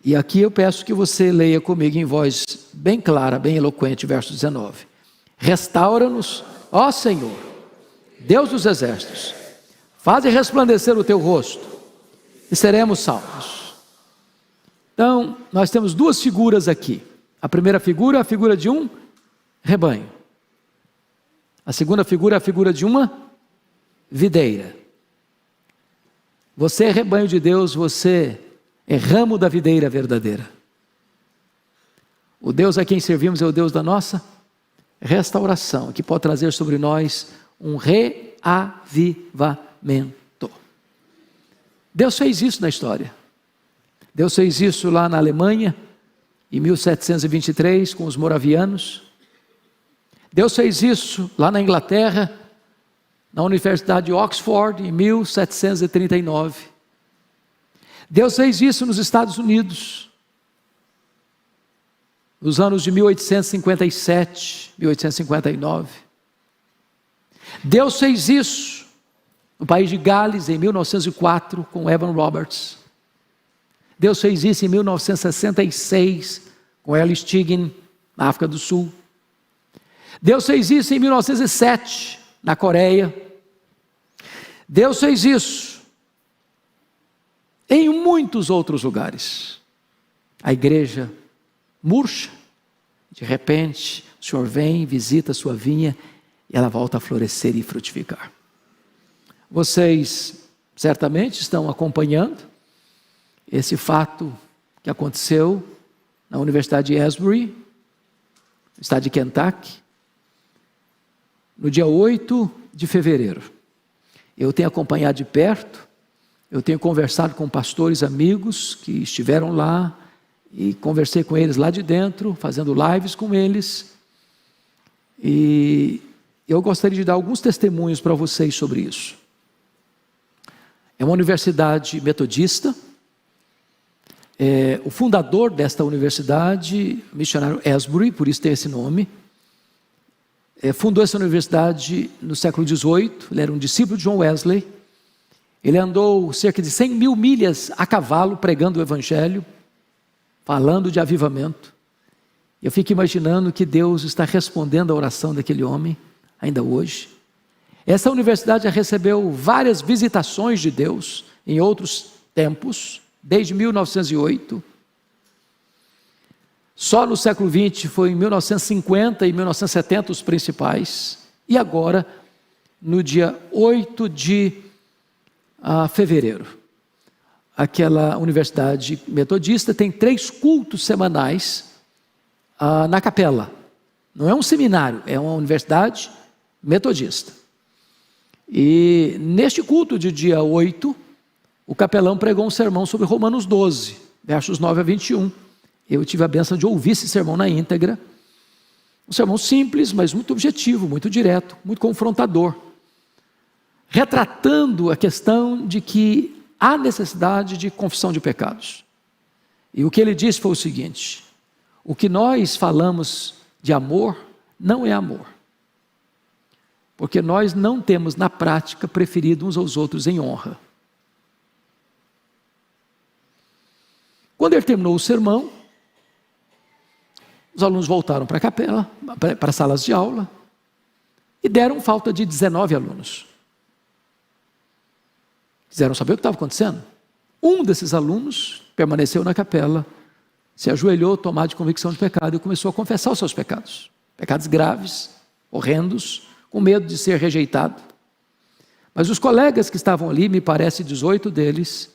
E aqui eu peço que você leia comigo em voz bem clara, bem eloquente, verso 19. Restaura-nos, ó Senhor, Deus dos exércitos, faze resplandecer o teu rosto e seremos salvos. Então, nós temos duas figuras aqui. A primeira figura é a figura de um rebanho. A segunda figura é a figura de uma videira. Você é rebanho de Deus, você é ramo da videira verdadeira. O Deus a quem servimos é o Deus da nossa restauração, que pode trazer sobre nós um reavivamento. Deus fez isso na história. Deus fez isso lá na Alemanha, em 1723, com os moravianos. Deus fez isso lá na Inglaterra, na Universidade de Oxford, em 1739. Deus fez isso nos Estados Unidos, nos anos de 1857, 1859. Deus fez isso no país de Gales em 1904 com Evan Roberts. Deus fez isso em 1966 com Earl Stiggin na África do Sul. Deus fez isso em 1907 na Coreia. Deus fez isso em muitos outros lugares. A igreja murcha, de repente o Senhor vem, visita a sua vinha e ela volta a florescer e frutificar. Vocês certamente estão acompanhando esse fato que aconteceu na Universidade de Asbury, no estado de Kentucky, no dia 8 de fevereiro. Eu tenho acompanhado de perto, eu tenho conversado com pastores amigos que estiveram lá, e conversei com eles lá de dentro, fazendo lives com eles, e eu gostaria de dar alguns testemunhos para vocês sobre isso. É uma universidade metodista. O fundador desta universidade, missionário Asbury, por isso tem esse nome, fundou essa universidade no século XVIII. Ele era um discípulo de John Wesley. Ele andou cerca de 100 mil milhas a cavalo pregando o evangelho, falando de avivamento. Eu fico imaginando que Deus está respondendo à oração daquele homem ainda hoje. Essa universidade já recebeu várias visitações de Deus em outros tempos, desde 1908. Só no século XX foi em 1950 e 1970 os principais. E agora, no dia 8 de fevereiro, aquela universidade metodista tem 3 cultos semanais na capela. Não é um seminário, é uma universidade metodista. E neste culto de dia 8, o capelão pregou um sermão sobre Romanos 12, versos 9 a 21. Eu tive a bênção de ouvir esse sermão na íntegra. Um sermão simples, mas muito objetivo, muito direto, muito confrontador, retratando a questão de que há necessidade de confissão de pecados. E o que ele disse foi o seguinte: o que nós falamos de amor não é amor, porque nós não temos na prática preferido uns aos outros em honra. Quando ele terminou o sermão, os alunos voltaram para a capela, para as salas de aula, e deram falta de 19 alunos. Quiseram saber o que estava acontecendo. Um desses alunos permaneceu na capela, se ajoelhou, tomado de convicção de pecado, e começou a confessar os seus pecados. Pecados graves, horrendos, com medo de ser rejeitado. Mas os colegas que estavam ali, me parece 18 deles,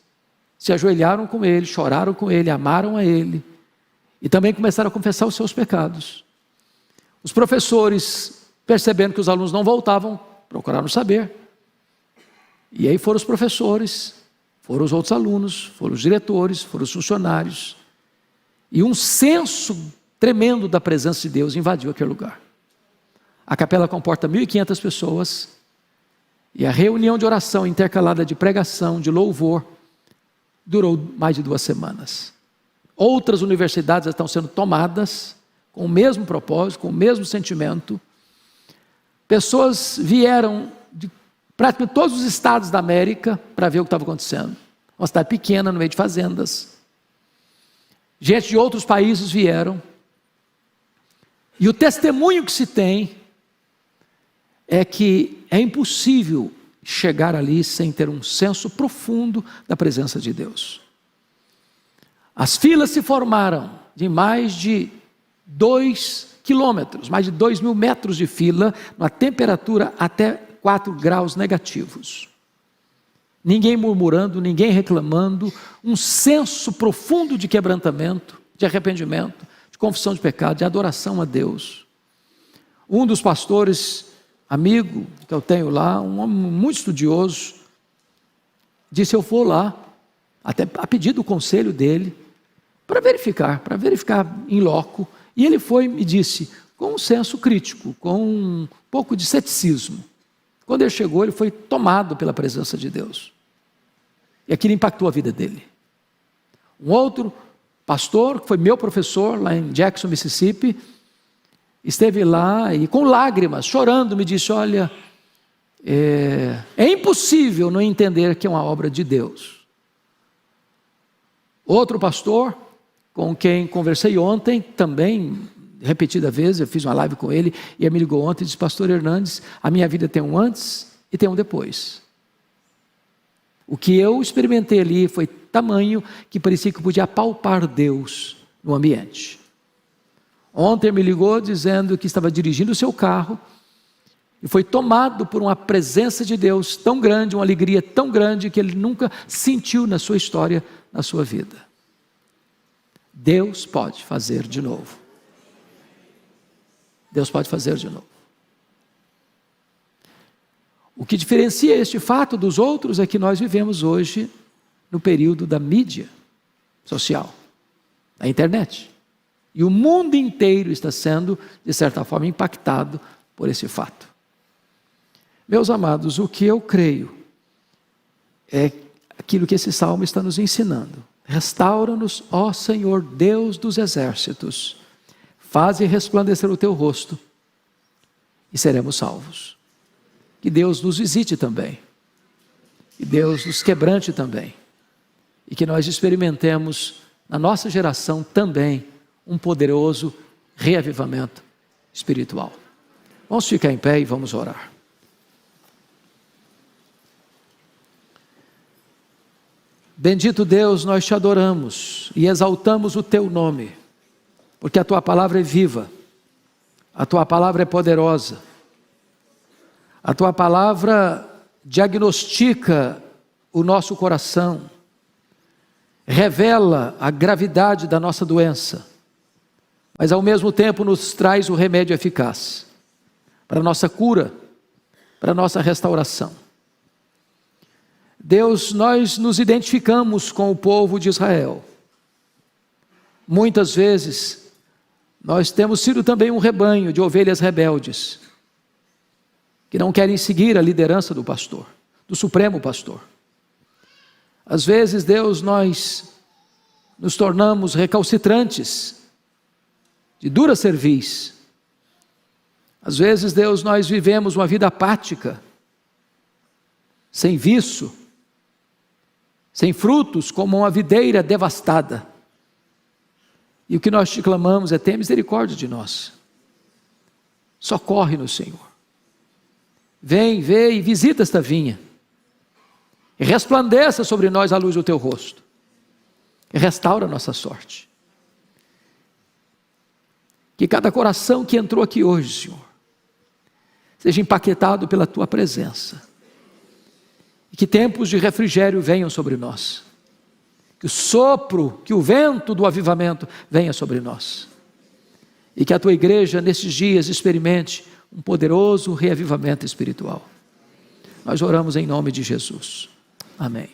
se ajoelharam com ele, choraram com ele, amaram a ele, e também começaram a confessar os seus pecados. Os professores, percebendo que os alunos não voltavam, procuraram saber. E aí foram os professores, foram os outros alunos, foram os diretores, foram os funcionários. E um senso tremendo da presença de Deus invadiu aquele lugar. A capela comporta 1.500 pessoas, e a reunião de oração intercalada de pregação, de louvor, durou mais de 2 semanas. Outras universidades estão sendo tomadas com o mesmo propósito, com o mesmo sentimento. Pessoas vieram de praticamente todos os estados da América para ver o que estava acontecendo. Uma cidade pequena, no meio de fazendas. Gente de outros países vieram. E o testemunho que se tem é que é impossível chegar ali sem ter um senso profundo da presença de Deus. As filas se formaram de mais de 2 quilômetros, mais de 2.000 metros de fila, numa temperatura até 4 graus negativos. Ninguém murmurando, ninguém reclamando, um senso profundo de quebrantamento, de arrependimento, de confissão de pecado, de adoração a Deus. Um dos pastores, amigo que eu tenho lá, um homem muito estudioso, disse: eu vou lá, até a pedido do conselho dele, para verificar em loco. E ele foi e me disse, com um senso crítico, com um pouco de ceticismo. Quando ele chegou, ele foi tomado pela presença de Deus. E aquilo impactou a vida dele. Um outro pastor, que foi meu professor lá em Jackson, Mississippi, esteve lá e com lágrimas, chorando, me disse: olha, é impossível não entender que é uma obra de Deus. Outro pastor, com quem conversei ontem, também, repetida vez, eu fiz uma live com ele, e ele me ligou ontem e disse: pastor Hernandes, a minha vida tem um antes e tem um depois. O que eu experimentei ali foi tamanho que parecia que eu podia apalpar Deus no ambiente. Ontem me ligou dizendo que estava dirigindo o seu carro e foi tomado por uma presença de Deus tão grande, uma alegria tão grande que ele nunca sentiu na sua história, na sua vida. Deus pode fazer de novo. Deus pode fazer de novo. O que diferencia este fato dos outros é que nós vivemos hoje no período da mídia social, da internet. E o mundo inteiro está sendo, de certa forma, impactado por esse fato. Meus amados, o que eu creio é aquilo que esse salmo está nos ensinando. Restaura-nos, ó Senhor, Deus dos exércitos, faze resplandecer o teu rosto e seremos salvos. Que Deus nos visite também, que Deus nos quebrante também, e que nós experimentemos na nossa geração também um poderoso reavivamento espiritual. Vamos ficar em pé e vamos orar. Bendito Deus, nós te adoramos e exaltamos o teu nome, porque a tua palavra é viva, a tua palavra é poderosa, a tua palavra diagnostica o nosso coração, revela a gravidade da nossa doença, mas ao mesmo tempo nos traz o remédio eficaz para a nossa cura, para a nossa restauração. Deus, nós nos identificamos com o povo de Israel. Muitas vezes nós temos sido também um rebanho de ovelhas rebeldes, que não querem seguir a liderança do pastor, do supremo pastor. Às vezes, Deus, nós nos tornamos recalcitrantes, de dura cerviz. Às vezes, Deus, nós vivemos uma vida apática, sem viço, sem frutos, como uma videira devastada. E o que nós te clamamos é: tenha misericórdia de nós. Socorre-nos, Senhor. Vem, vê e visita esta vinha, e resplandeça sobre nós a luz do teu rosto, e restaura a nossa sorte. Que cada coração que entrou aqui hoje, Senhor, seja empaquetado pela tua presença, e que tempos de refrigério venham sobre nós, que o sopro, que o vento do avivamento venha sobre nós, e que a tua igreja nesses dias experimente um poderoso reavivamento espiritual. Nós oramos em nome de Jesus. Amém.